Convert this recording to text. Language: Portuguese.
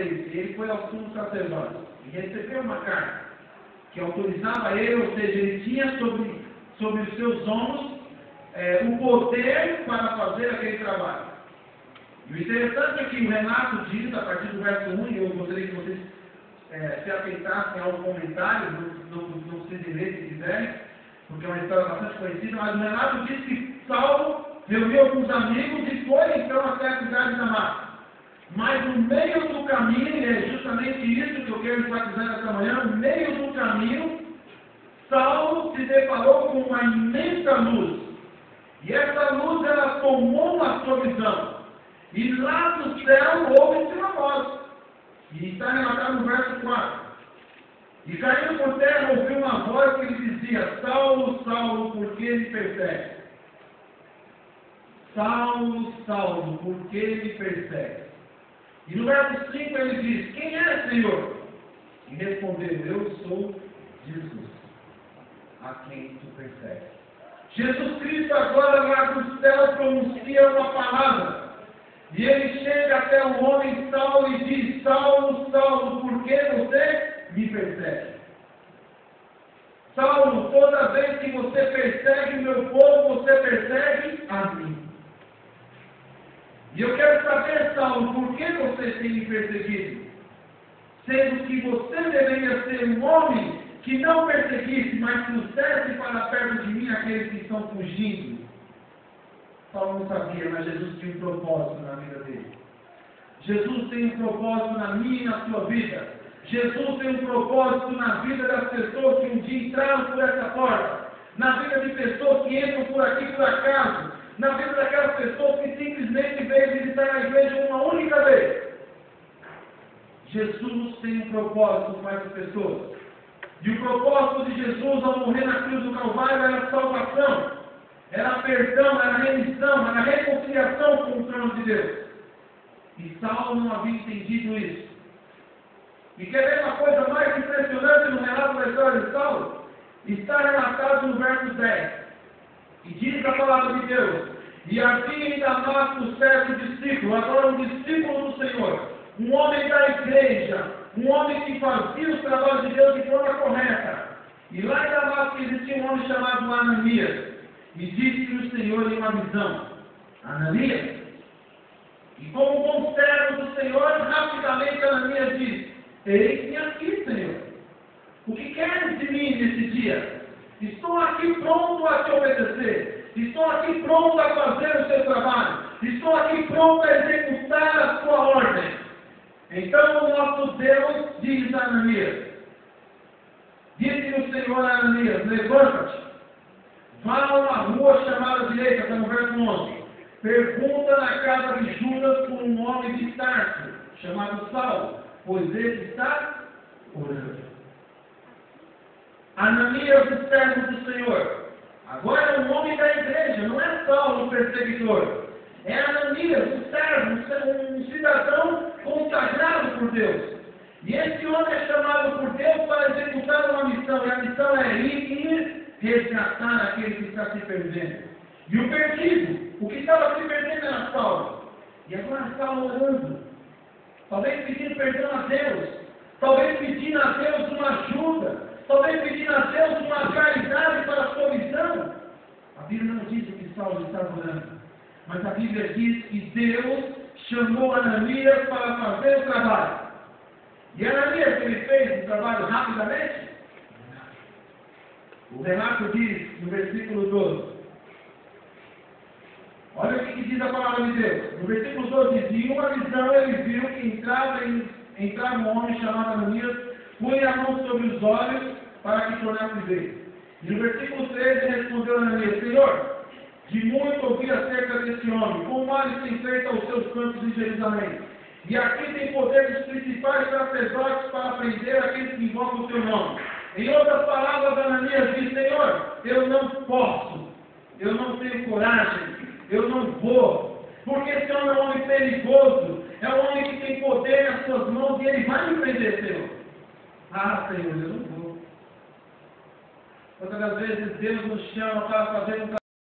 fazer isso. Ele foi ao sumo sacerdote e recebeu uma carta que autorizava ele, ou seja, ele tinha sobre os seus ombros o poder para fazer aquele trabalho. E o interessante é que o Renato diz, a partir do verso 1, e eu gostaria que vocês se atentassem ao comentário, não precisa ler se quiserem, porque é uma história bastante conhecida, mas o Renato diz que Saulo reuniu alguns amigos e foi então até a cidade de Damasco. Mas no meio do caminho, e é justamente isso que eu quero enfatizar nessa manhã, no meio do caminho, Saulo se deparou com uma imensa luz. E essa luz, ela tomou a sua visão. E lá do céu houve uma voz. E está relatado no verso 4. E caindo por terra, ouviu uma voz que lhe dizia: Saulo, Saulo, por que me persegue? Saulo, Saulo, por que me persegue? E no verso 5 ele diz: quem é, Senhor? E respondeu: eu sou Jesus, a quem tu persegues. Jesus Cristo agora lá do céu pronuncia uma palavra. E ele chega até o homem Saulo e diz: Saulo, Saulo, por que você me persegue? Saulo, toda vez que você persegue o meu povo, você persegue a mim. E eu quero saber, Saulo, por que você tem me perseguido? Sendo que você deveria ser um homem que não perseguisse, mas trouxesse para perto de mim aqueles que estão fugindo. Saulo não sabia, mas Jesus tinha um propósito na vida dele. Jesus tem um propósito na minha e na sua vida. Jesus tem um propósito na vida das pessoas que um dia entraram por essa porta. Na vida de pessoas que entram por aqui por acaso. Na vida daquelas pessoas que simplesmente veio visitar a igreja uma única vez. Jesus tem um propósito com essas pessoas. E o propósito de Jesus ao morrer na cruz do Calvário era salvação, era perdão, era remissão, era reconciliação com o trono de Deus. E Saulo não havia entendido isso. E quer ver uma coisa mais impressionante no relato da história de Saulo? Está relatado no verso 10. E diz a palavra de Deus: e havia em Damasco um certo discípulo, agora um discípulo do Senhor, um homem da igreja, um homem que fazia os trabalhos de Deus de forma correta. E lá em Damasco existia um homem chamado Ananias. E disse-lhe o Senhor em uma visão: Ananias. E como bom servo do Senhor, rapidamente Ananias disse: eis-me aqui, Senhor. O que queres de mim nesse dia? Estou aqui pronto a te obedecer. Estou aqui pronto a fazer o seu trabalho. Estou aqui pronto a executar a sua ordem. Então o nosso Deus diz a Ananias: disse o Senhor a Ananias: levanta-te, vá a uma rua chamada direita, está no verso 11. Pergunta na casa de Judas por um homem de Tarso, chamado Saulo, pois ele está orando. Ananias, o servo do Senhor, agora é um homem da igreja, não é Saulo o perseguidor. É Ananias, o servo, um cidadão consagrado por Deus. E esse homem é chamado por Deus para executar uma missão. E a missão é ir resgatar aquele que está se perdendo. E o perdido, o que estava se perdendo era Saulo. E agora Saulo orando. Talvez pedindo perdão a Deus. Talvez pedindo a Deus uma ajuda. Talvez pedindo a Deus uma caridade para a sua missão. A Bíblia não diz o que Saulo estava orando. Mas a Bíblia diz que Deus chamou Ananias para fazer o trabalho. E Ananias, ele fez o trabalho rapidamente? O relato diz, no versículo 12. Olha o que diz a palavra de Deus. No versículo 12 diz: em uma visão ele viu que entrava um homem chamado Ananias, punha a mão sobre os olhos para que tornasse ver. E no versículo 13 respondeu Ananias: Senhor, de muito ouvi acerca desse homem, com males tem feito aos seus campos em Jerusalém. E aqui tem poder dos principais sacerdotes para prender aqueles que invocam o seu nome. Em outras palavras, Ananias diz: Senhor, eu não posso, eu não tenho coragem, eu não vou, porque esse homem é um homem perigoso, é um homem que tem poder nas suas mãos e ele vai me prender, Senhor. Ah, Senhor, eu não vou. Outras vezes Deus nos chama para fazer um